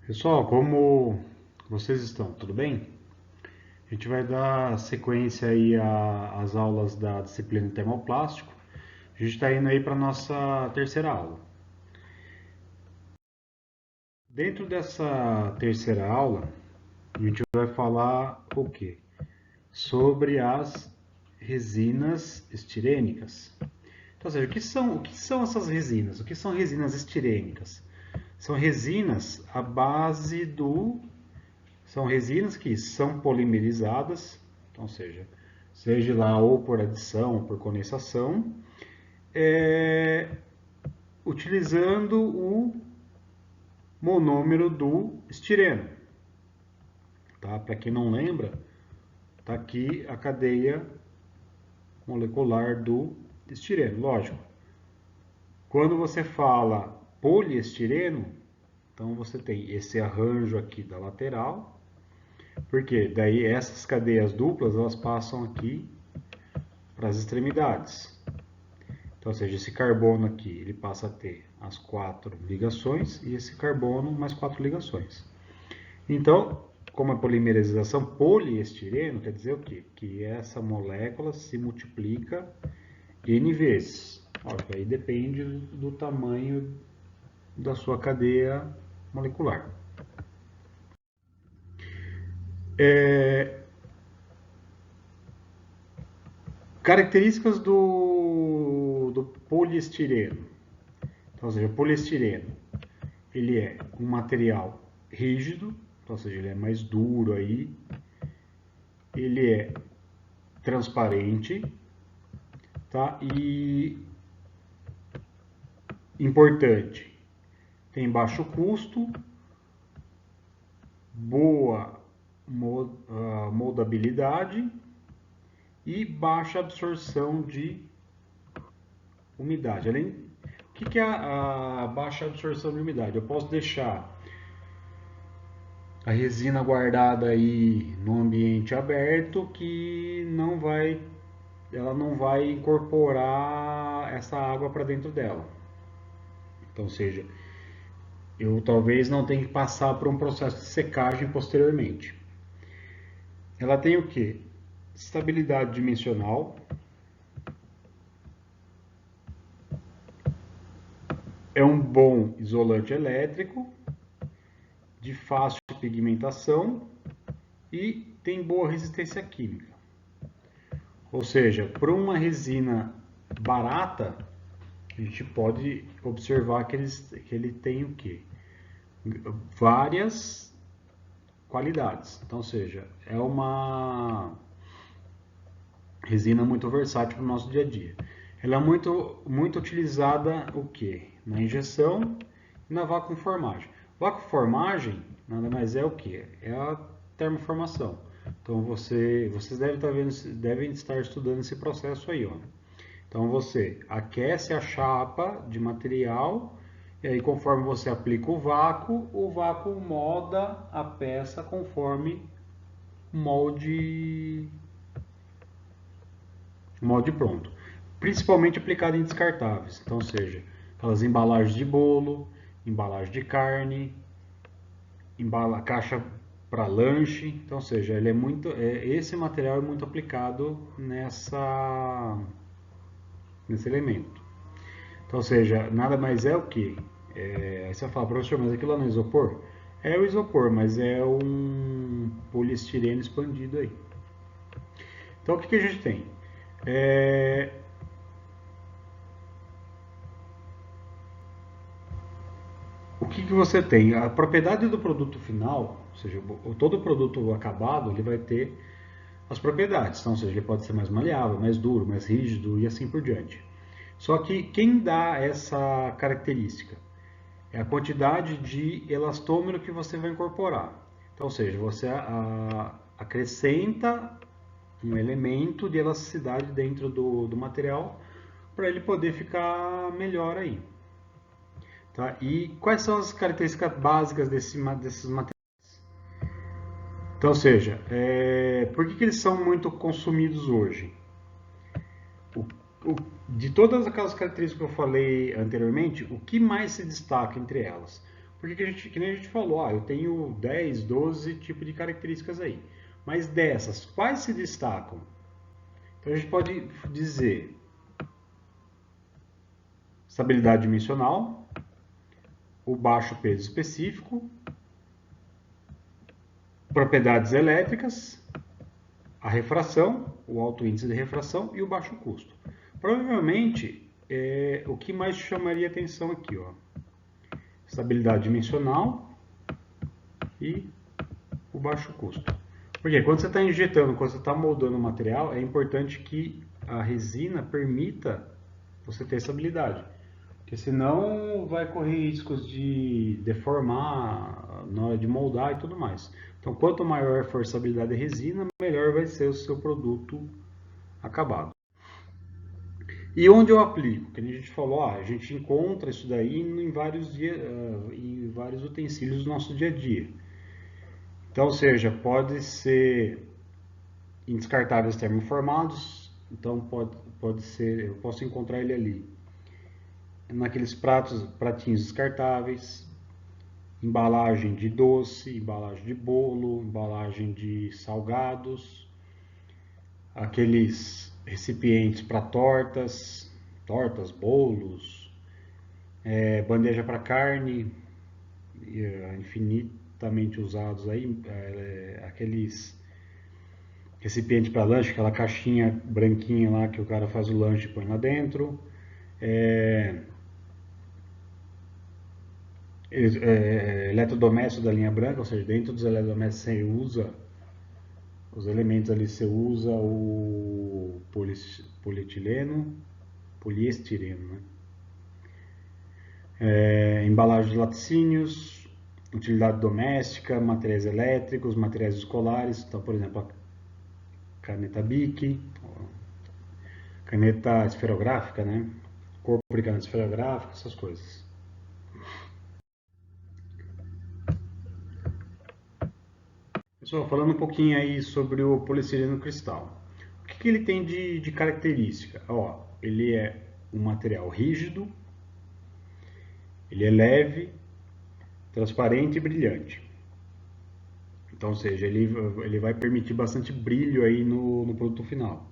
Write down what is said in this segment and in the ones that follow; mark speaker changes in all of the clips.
Speaker 1: Pessoal, como vocês estão? Tudo bem? A gente vai dar sequência aí às aulas da disciplina termoplástico. A gente está indo aí para a nossa terceira aula. Dentro dessa terceira aula, a gente vai falar o quê? Sobre as resinas estirênicas. Então, ou seja, o que são essas resinas? O que são resinas estirênicas? São resinas à base do São resinas que são polimerizadas, então, seja lá ou por adição ou por condensação, é, utilizando o monômero do estireno. Tá? Para quem não lembra, está aqui a cadeia molecular do estireno. Lógico, quando você fala poliestireno, então você tem esse arranjo aqui da lateral, porque daí essas cadeias duplas elas passam aqui para as extremidades. Então, ou seja, esse carbono aqui ele passa a ter as 4 ligações e esse carbono mais 4 ligações. Então, como a polimerização poliestireno, quer dizer o quê? Que essa molécula se multiplica N vezes. Óbvio, aí depende do tamanho da sua cadeia molecular. Características do poliestireno. Então, ou seja, o poliestireno ele é um material rígido, então, ou seja, ele é mais duro aí, ele é transparente, tá? E importante, tem baixo custo, boa moldabilidade e baixa absorção de umidade. O que é a baixa absorção de umidade? Eu posso deixar a resina guardada aí no ambiente aberto que ela não vai incorporar essa água para dentro dela. Então, ou seja, eu talvez não tenha que passar por um processo de secagem posteriormente. Ela tem o que? Estabilidade dimensional, é um bom isolante elétrico, de fácil pigmentação e tem boa resistência química. Ou seja, para uma resina barata, a gente pode observar que ele tem o quê? Várias qualidades. Então, ou seja, é uma resina muito versátil para o nosso dia a dia. Ela é muito utilizada o quê? Na injeção e na vacuumformagem. Vacuumformagem nada mais é o que? É a termoformação. Então vocês devem estar estudando esse processo aí, ó. Então você aquece a chapa de material e aí conforme você aplica o vácuo molda a peça conforme molde molde pronto. Principalmente aplicado em descartáveis. Então, seja aquelas embalagens de bolo, embalagem de carne, caixa para lanche. Então, seja, esse material é muito aplicado nesse elemento. Então, ou seja, nada mais é o que? Aí você fala, professor, mas aquilo lá não é isopor? É o isopor, mas é um poliestireno expandido aí. Então, o que a gente tem? O que você tem? A propriedade do produto final, ou seja, todo produto acabado, ele vai ter as propriedades. Então, ou seja, ele pode ser mais maleável, mais duro, mais rígido e assim por diante. Só que quem dá essa característica é a quantidade de elastômero que você vai incorporar. Então, ou seja, você acrescenta um elemento de elasticidade dentro do material para ele poder ficar melhor aí. Tá? E quais são as características básicas desses materiais? Então, ou seja, por que eles são muito consumidos hoje? De todas aquelas características que eu falei anteriormente, o que mais se destaca entre elas? Porque que nem a gente falou, eu tenho 10, 12 tipos de características aí. Mas dessas, quais se destacam? Então a gente pode dizer estabilidade dimensional, o baixo peso específico, propriedades elétricas, a refração, o alto índice de refração e o baixo custo. Provavelmente, o que mais chamaria atenção aqui, ó, estabilidade dimensional e o baixo custo. Porque quando você está injetando, quando você está moldando o material, é importante que a resina permita você ter estabilidade. Porque senão vai correr riscos de deformar na hora de moldar e tudo mais. Então, quanto maior for a estabilidade da resina, melhor vai ser o seu produto acabado. E onde eu aplico? Que a gente falou, a gente encontra isso daí em vários utensílios do nosso dia a dia. Então, ou seja, pode ser em descartáveis termoformados, então pode ser, eu posso encontrar ele ali naqueles pratinhos descartáveis, embalagem de doce, embalagem de bolo, embalagem de salgados, aqueles recipientes para tortas, bolos, bandeja para carne, infinitamente usados aí, aqueles recipientes para lanche, aquela caixinha branquinha lá que o cara faz o lanche e põe lá dentro. Eletrodoméstico da linha branca, ou seja, dentro dos eletrodomésticos você usa os elementos ali, você usa o poliestireno, né? Embalagem de laticínios, utilidade doméstica, materiais elétricos, materiais escolares, então, por exemplo, a caneta Bic, caneta esferográfica, né? Corpo de caneta esferográfica, essas coisas. Pessoal, falando um pouquinho aí sobre o poliestireno cristal. O que ele tem de característica? Ele é um material rígido, ele é leve, transparente e brilhante. Então, ou seja, ele vai permitir bastante brilho aí no produto final.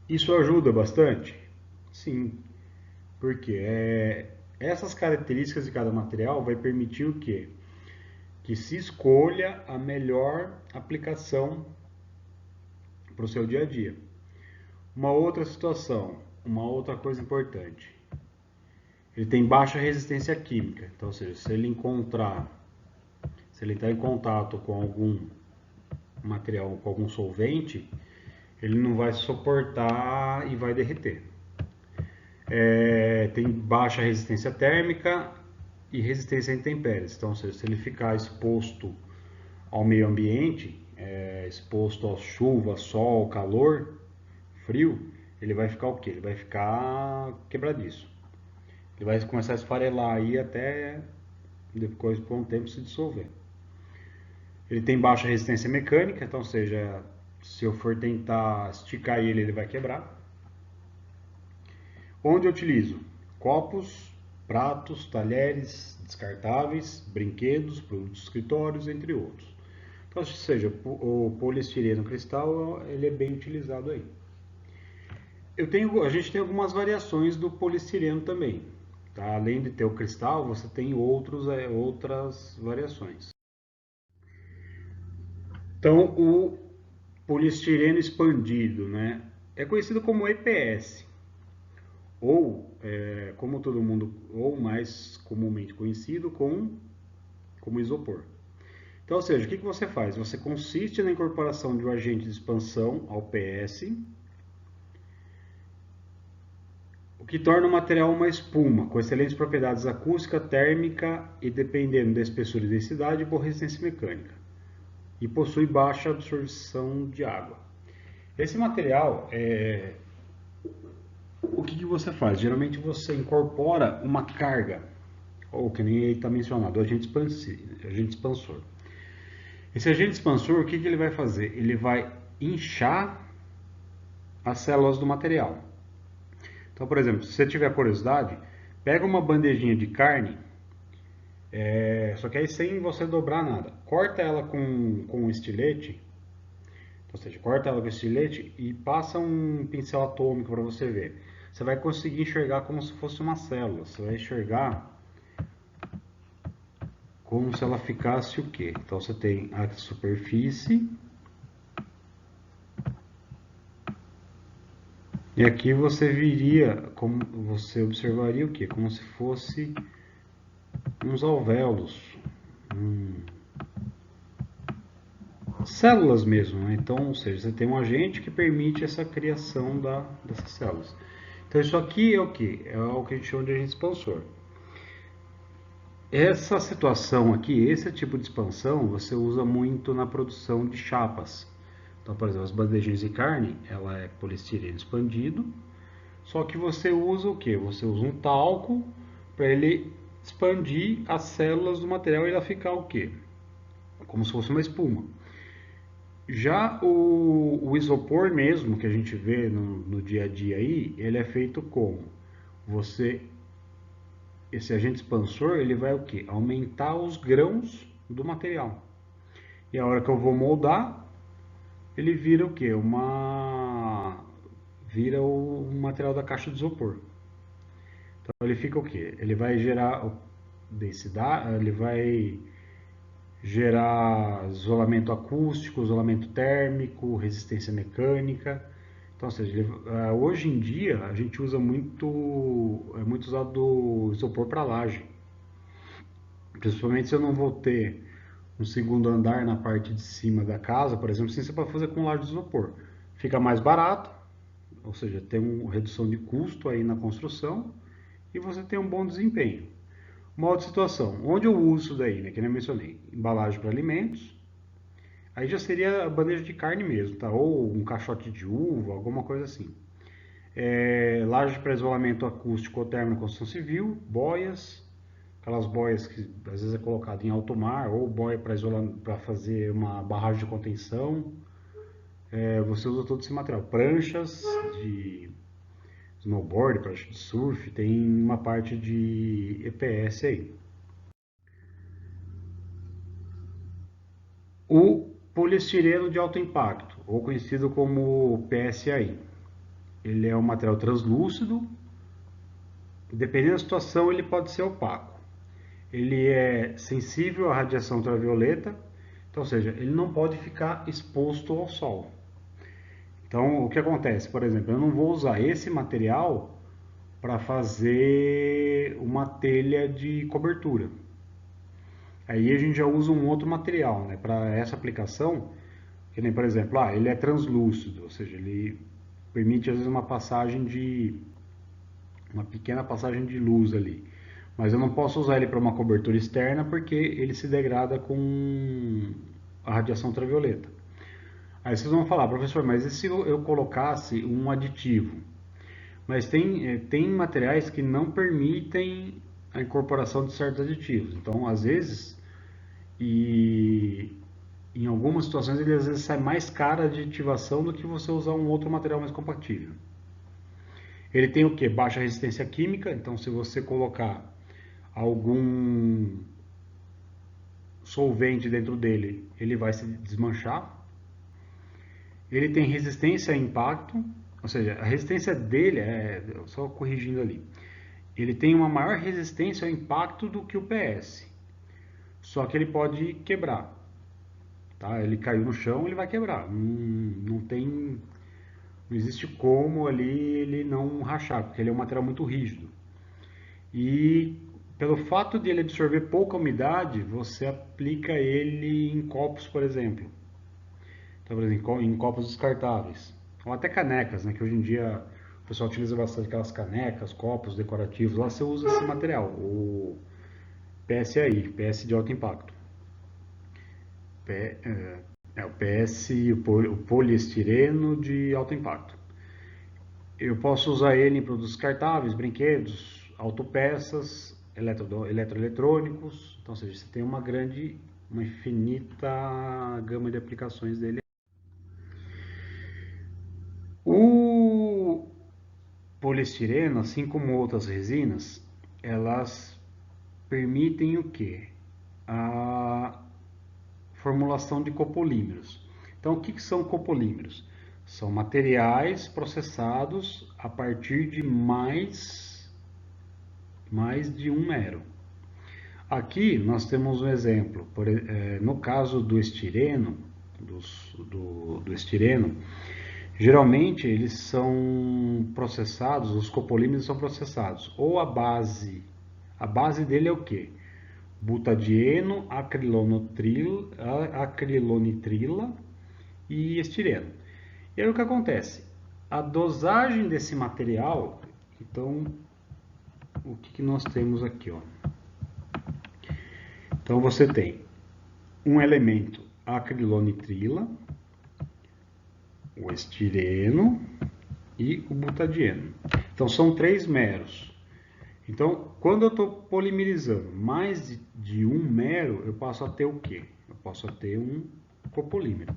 Speaker 1: Isso ajuda bastante? Sim, porque essas características de cada material vai permitir o quê? Que se escolha a melhor aplicação para o seu dia a dia. Uma outra situação, uma outra coisa importante. Ele tem baixa resistência química. Então, ou seja, se ele entrar em contato com algum material, com algum solvente, ele não vai suportar e vai derreter. Tem baixa resistência térmica e resistência a intempéries. Então, ou seja, se ele ficar exposto ao meio ambiente, exposto à chuva, sol, calor, frio, ele vai ficar o quê? Ele vai ficar quebradiço. Ele vai começar a esfarelar aí até depois, por um tempo, se dissolver. Ele tem baixa resistência mecânica, então, ou seja, se eu for tentar esticar ele, ele vai quebrar. Onde eu utilizo? Copos, pratos, talheres descartáveis, brinquedos, produtos de escritórios, entre outros. Então, ou seja, o poliestireno cristal ele é bem utilizado aí. A gente tem algumas variações do poliestireno também. Tá? Além de ter o cristal, você tem outras variações. Então, o poliestireno expandido, né, é conhecido como EPS, ou como todo mundo, ou mais comumente conhecido como isopor. Então, ou seja, o que você faz? Você consiste na incorporação de um agente de expansão ao PS, o que torna o material uma espuma, com excelentes propriedades acústica, térmica e, dependendo da espessura e densidade, boa resistência mecânica. E possui baixa absorção de água. Esse material, o que você faz? Geralmente você incorpora uma carga, ou que nem ele está mencionado, o agente expansor. Esse agente expansor, o que ele vai fazer? Ele vai inchar as células do material. Então, por exemplo, se você tiver curiosidade, Pega uma bandejinha de carne, só que aí sem você dobrar nada. Corta ela com um estilete, ou seja, corta ela com estilete e passa um pincel atômico para você ver. Você vai conseguir enxergar como se fosse uma célula. Você vai enxergar como se ela ficasse o quê? Então você tem a superfície. E aqui você como você observaria o quê? Como se fosse uns alvéolos, células mesmo, né? Então, ou seja, você tem um agente que permite essa criação dessas células. Então isso aqui é o que? É o que a gente chama de agente expansor. Essa situação aqui, esse tipo de expansão, você usa muito na produção de chapas. Então, por exemplo, as bandejinhas de carne, ela é poliestireno expandido, só que você usa o que? Você usa um talco para ele expandir as células do material e ela ficar o quê? Como se fosse uma espuma. Já o isopor mesmo, que a gente vê no dia a dia aí, ele é feito como? Esse agente expansor, ele vai o quê? Aumentar os grãos do material. E a hora que eu vou moldar, ele vira o quê? Vira o material da caixa de isopor. Então ele fica o quê? Ele vai gerar densidade, ele vai gerar isolamento acústico, isolamento térmico, resistência mecânica. Então, ou seja, hoje em dia a gente usa é muito usado o isopor para laje. Principalmente se eu não vou ter um segundo andar na parte de cima da casa, por exemplo, sim, você pode fazer com laje de isopor. Fica mais barato, ou seja, tem uma redução de custo aí na construção e você tem um bom desempenho. Uma outra situação, onde eu uso isso daí, né, que nem eu mencionei, embalagem para alimentos, aí já seria a bandeja de carne mesmo, tá? Ou um caixote de uva, alguma coisa assim. Laje para isolamento acústico ou térmico na construção civil, boias, aquelas boias que às vezes é colocado em alto mar, ou boia para fazer uma barragem de contenção. Você usa todo esse material. Pranchas de snowboard, prancha de surf, tem uma parte de EPS aí. O poliestireno de alto impacto, ou conhecido como PSAI. Ele é um material translúcido, dependendo da situação ele pode ser opaco. Ele é sensível à radiação ultravioleta, então, ou seja, ele não pode ficar exposto ao sol. Então, o que acontece? Por exemplo, eu não vou usar esse material para fazer uma telha de cobertura. Aí a gente já usa um outro material, né? Para essa aplicação, que nem, por exemplo, ele é translúcido, ou seja, ele permite às vezes uma pequena passagem de luz ali. Mas eu não posso usar ele para uma cobertura externa porque ele se degrada com a radiação ultravioleta. Aí vocês vão falar, professor, mas e se eu colocasse um aditivo? Mas tem materiais que não permitem a incorporação de certos aditivos. Então, às vezes, e em algumas situações, ele às vezes sai mais caro a aditivação do que você usar um outro material mais compatível. Ele tem o que? Baixa resistência química, então se você colocar algum solvente dentro dele, ele vai se desmanchar. Ele tem resistência a impacto, ou seja, a resistência dele, só corrigindo ali, ele tem uma maior resistência ao impacto do que o PS, só que ele pode quebrar. Tá? Ele caiu no chão, ele vai quebrar. Não existe como ali ele não rachar, porque ele é um material muito rígido. E pelo fato de ele absorver pouca umidade, você aplica ele em copos, por exemplo. Então, por exemplo, em copos descartáveis. Ou até canecas, né? Que hoje em dia o pessoal utiliza bastante aquelas canecas, copos decorativos. Lá você usa esse material, o PSAI, PS de alto impacto. O PS, o poliestireno de alto impacto. Eu posso usar ele em produtos descartáveis, brinquedos, autopeças, eletroeletrônicos. Então, ou seja, você tem uma infinita gama de aplicações dele. O poliestireno, assim como outras resinas, elas permitem o quê? A formulação de copolímeros. Então, o que são copolímeros? São materiais processados a partir de mais de um mero. Aqui nós temos um exemplo. No caso do estireno, do estireno, geralmente eles são processados, os copolímeros são processados, ou a base dele é o quê? Butadieno, acrilonitrila e estireno. E aí o que acontece? A dosagem desse material, então, o que nós temos aqui, ó? Então você tem um elemento acrilonitrila, o estireno e o butadieno. Então são 3 meros. Então, quando eu estou polimerizando mais de um mero, eu passo a ter o quê? Eu passo a ter um copolímero.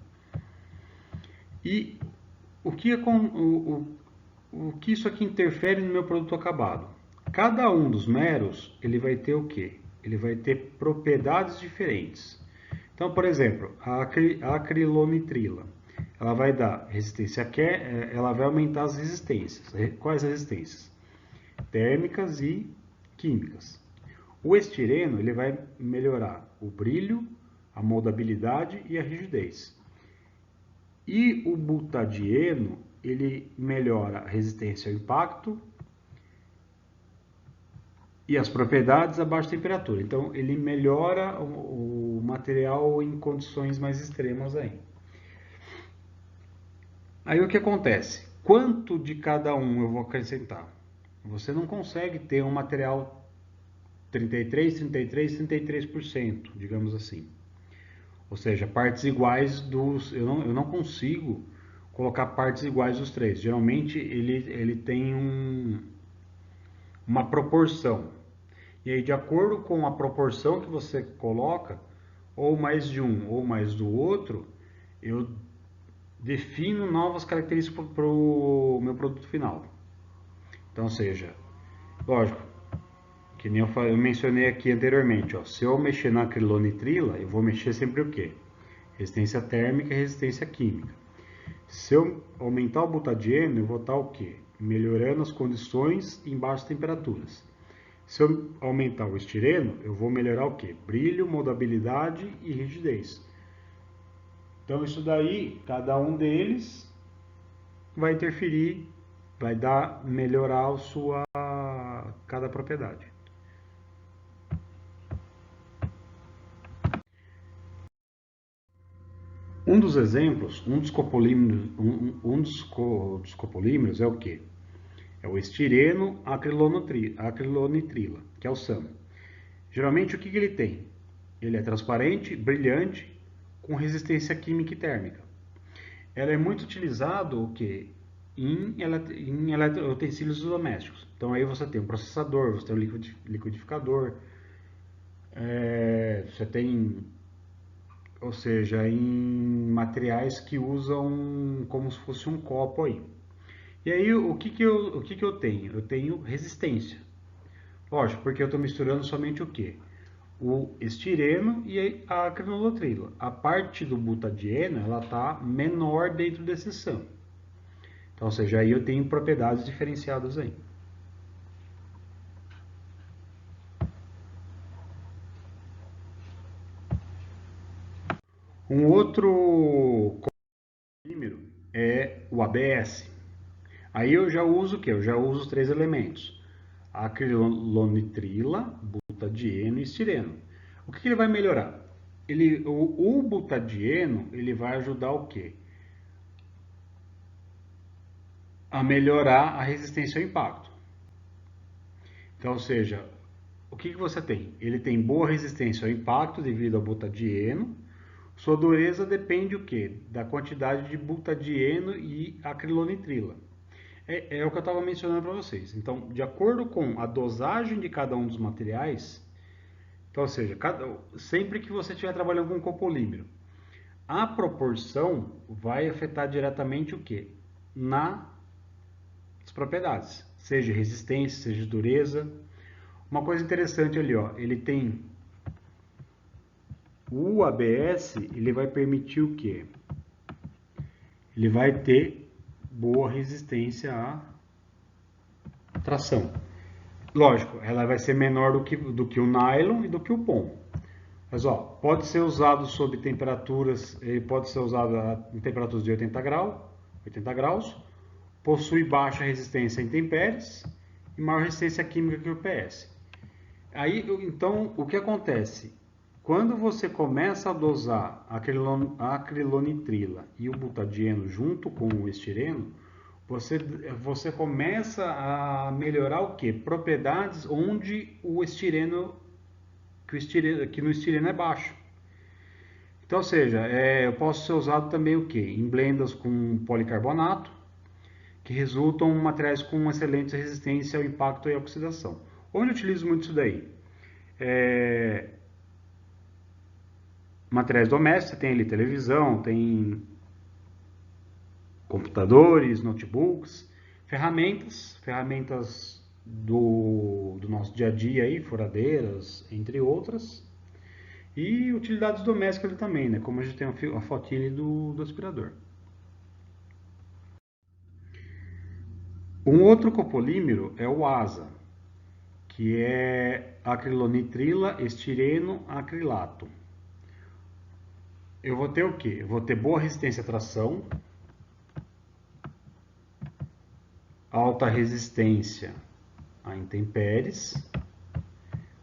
Speaker 1: E o que isso aqui interfere no meu produto acabado? Cada um dos meros, ele vai ter o quê? Ele vai ter propriedades diferentes. Então, por exemplo, a acrilonitrila, ela vai dar resistência, ela vai aumentar as resistências. Quais resistências? Térmicas e químicas. O estireno, ele vai melhorar o brilho, a moldabilidade e a rigidez. E o butadieno, ele melhora a resistência ao impacto e as propriedades a baixa temperatura. Então, ele melhora o material em condições mais extremas aí. Aí o que acontece? Quanto de cada um eu vou acrescentar? Você não consegue ter um material 33%, digamos assim. Ou seja, partes iguais dos... Eu não consigo colocar partes iguais dos 3. Geralmente ele tem uma proporção. E aí, de acordo com a proporção que você coloca, ou mais de um ou mais do outro, eu defino novas características para o meu produto final. Então, ou seja, lógico, que nem eu mencionei aqui anteriormente, ó, se eu mexer na acrilonitrila, eu vou mexer sempre o quê? Resistência térmica e resistência química. Se eu aumentar o butadieno, eu vou estar o quê? Melhorando as condições em baixas temperaturas. Se eu aumentar o estireno, eu vou melhorar o quê? Brilho, moldabilidade e rigidez. Então isso daí, cada um deles vai interferir, vai melhorar cada propriedade. Um dos exemplos, um dos copolímeros é o quê? É o estireno acrilonitrila, que é o SAM. Geralmente o que ele tem? Ele é transparente, brilhante, com resistência química e térmica. Ela é muito utilizado o quê? Em utensílios domésticos. Então aí você tem um processador, você tem um liquidificador, você tem, ou seja, em materiais que usam como se fosse um copo aí. E aí o que eu tenho? Eu tenho resistência. Lógico, porque eu estou misturando somente o quê? O estireno e a acrilonitrila. A parte do butadieno, ela está menor dentro desse SAM. Então, ou seja, aí eu tenho propriedades diferenciadas aí. Um outro polímero é o ABS. Aí eu já uso o quê? Eu já uso os 3 elementos. Acrilonitrila, butadieno e estireno. O que ele vai melhorar? O butadieno, ele vai ajudar o quê? A melhorar a resistência ao impacto. Então, ou seja, o que você tem? Ele tem boa resistência ao impacto devido ao butadieno. Sua dureza depende o quê? Da quantidade de butadieno e acrilonitrila. É o que eu estava mencionando para vocês. Então, de acordo com a dosagem de cada um dos materiais, então, ou seja, sempre que você estiver trabalhando com copolímero, a proporção vai afetar diretamente o quê? Nas propriedades, seja resistência, seja dureza. Uma coisa interessante ali, ó, ele tem o ABS, ele vai permitir o quê? Ele vai ter boa resistência à tração. Lógico, ela vai ser menor do que o nylon e do que o POM. Mas ó, pode ser usado sob temperaturas, ele pode ser usado em temperaturas de 80 graus, possui baixa resistência a intempéries e maior resistência química que o PS. Aí, então, o que acontece? Quando você começa a dosar a acrilonitrila e o butadieno junto com o estireno, você começa a melhorar o quê? Propriedades onde o estireno, que no estireno é baixo. Então, ou seja, eu posso ser usado também o quê? Em blendas com policarbonato, que resultam em materiais com excelente resistência ao impacto e oxidação. Onde eu utilizo muito isso daí? Materiais domésticos, você tem ali televisão, tem computadores, notebooks, ferramentas do nosso dia a dia aí, furadeiras, entre outras. E utilidades domésticas ali também, né? Como a gente tem a fotinha ali do aspirador. Um outro copolímero é o ASA, que é acrilonitrila, estireno, acrilato. Eu vou ter o quê? Eu vou ter boa resistência à tração, alta resistência a intempéries.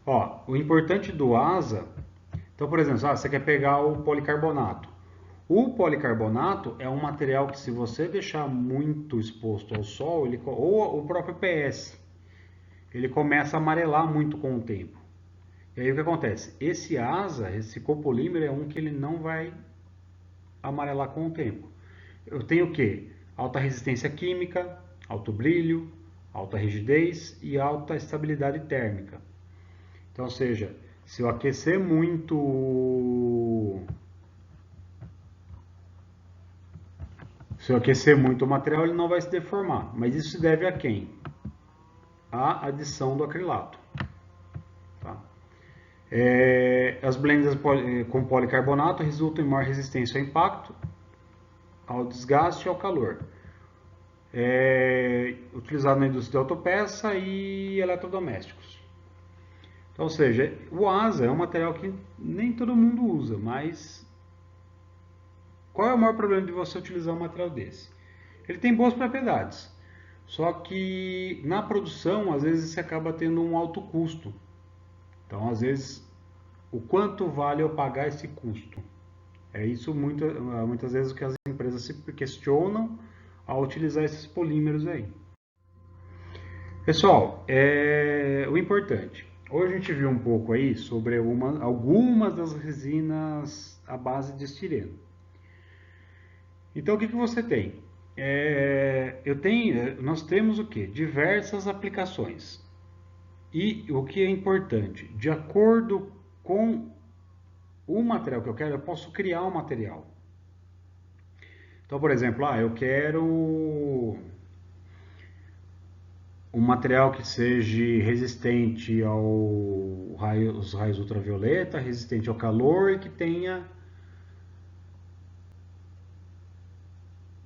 Speaker 1: Ó, o importante do ASA, então, por exemplo, você quer pegar o policarbonato. O policarbonato é um material que, se você deixar muito exposto ao sol, ou o próprio PS, ele começa a amarelar muito com o tempo. E aí o que acontece? Esse ASA, esse copolímero, é um que ele não vai amarelar com o tempo. Eu tenho o quê? Alta resistência química, alto brilho, alta rigidez e alta estabilidade térmica. Então, ou seja, se eu aquecer muito o material, ele não vai se deformar. Mas isso se deve a quem? A adição do acrilato. Tá? As blendas com policarbonato resultam em maior resistência ao impacto, ao desgaste e ao calor. Utilizado na indústria de autopeça e eletrodomésticos. Então, ou seja, o ASA é um material que nem todo mundo usa, mas qual é o maior problema de você utilizar um material desse? Ele tem boas propriedades, só que na produção, às vezes, você acaba tendo um alto custo. Então, às vezes, o quanto vale eu pagar esse custo? É isso muitas vezes que as empresas se questionam ao utilizar esses polímeros aí. Pessoal, o importante. Hoje a gente viu um pouco aí sobre algumas das resinas à base de estireno. Então, o que você tem? Nós temos o que? Diversas aplicações. E o que é importante? De acordo com o material que eu quero, eu posso criar um material. Então, por exemplo, eu quero um material que seja resistente aos raios ultravioleta, resistente ao calor e que tenha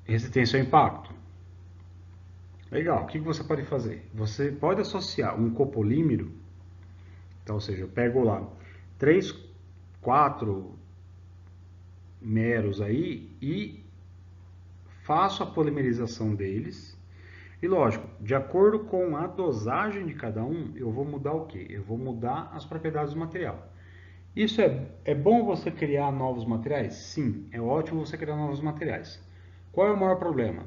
Speaker 1: resistência ao impacto. Legal, o que você pode fazer? Você pode associar um copolímero, então, ou seja, eu pego lá 3, 4 meros aí e faço a polimerização deles. E lógico, de acordo com a dosagem de cada um, eu vou mudar o quê? Eu vou mudar as propriedades do material. Isso é bom você criar novos materiais? Sim, é ótimo você criar novos materiais. Qual é o maior problema?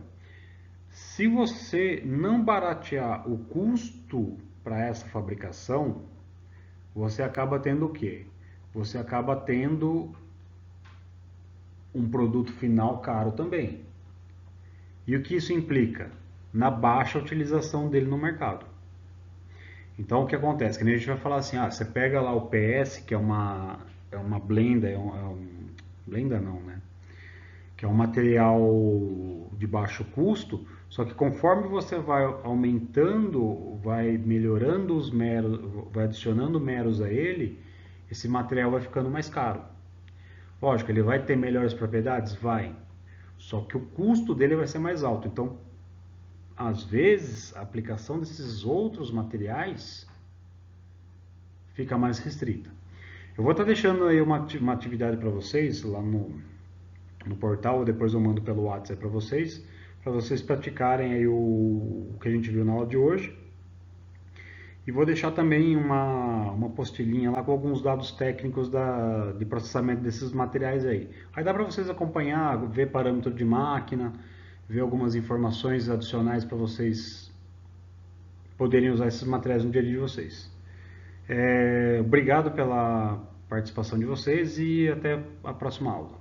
Speaker 1: Se você não baratear o custo para essa fabricação, você acaba tendo o quê? Você acaba tendo um produto final caro também. E o que isso implica? Na baixa utilização dele no mercado. Então, o que acontece? Que a gente vai falar assim, você pega lá o PS, que é uma blenda, blenda não, né? Que é um material de baixo custo, Só que conforme você vai aumentando, vai melhorando os meros, vai adicionando meros a ele, esse material vai ficando mais caro. Lógico, ele vai ter melhores propriedades? Vai. Só que o custo dele vai ser mais alto. Então, às vezes, a aplicação desses outros materiais fica mais restrita. Eu vou estar deixando aí uma atividade para vocês lá no portal, depois eu mando pelo WhatsApp para vocês praticarem aí o que a gente viu na aula de hoje. E vou deixar também uma postilhinha lá com alguns dados técnicos de processamento desses materiais aí. Aí dá para vocês acompanhar, ver parâmetro de máquina, ver algumas informações adicionais para vocês poderem usar esses materiais no dia a dia de vocês. Obrigado pela participação de vocês e até a próxima aula.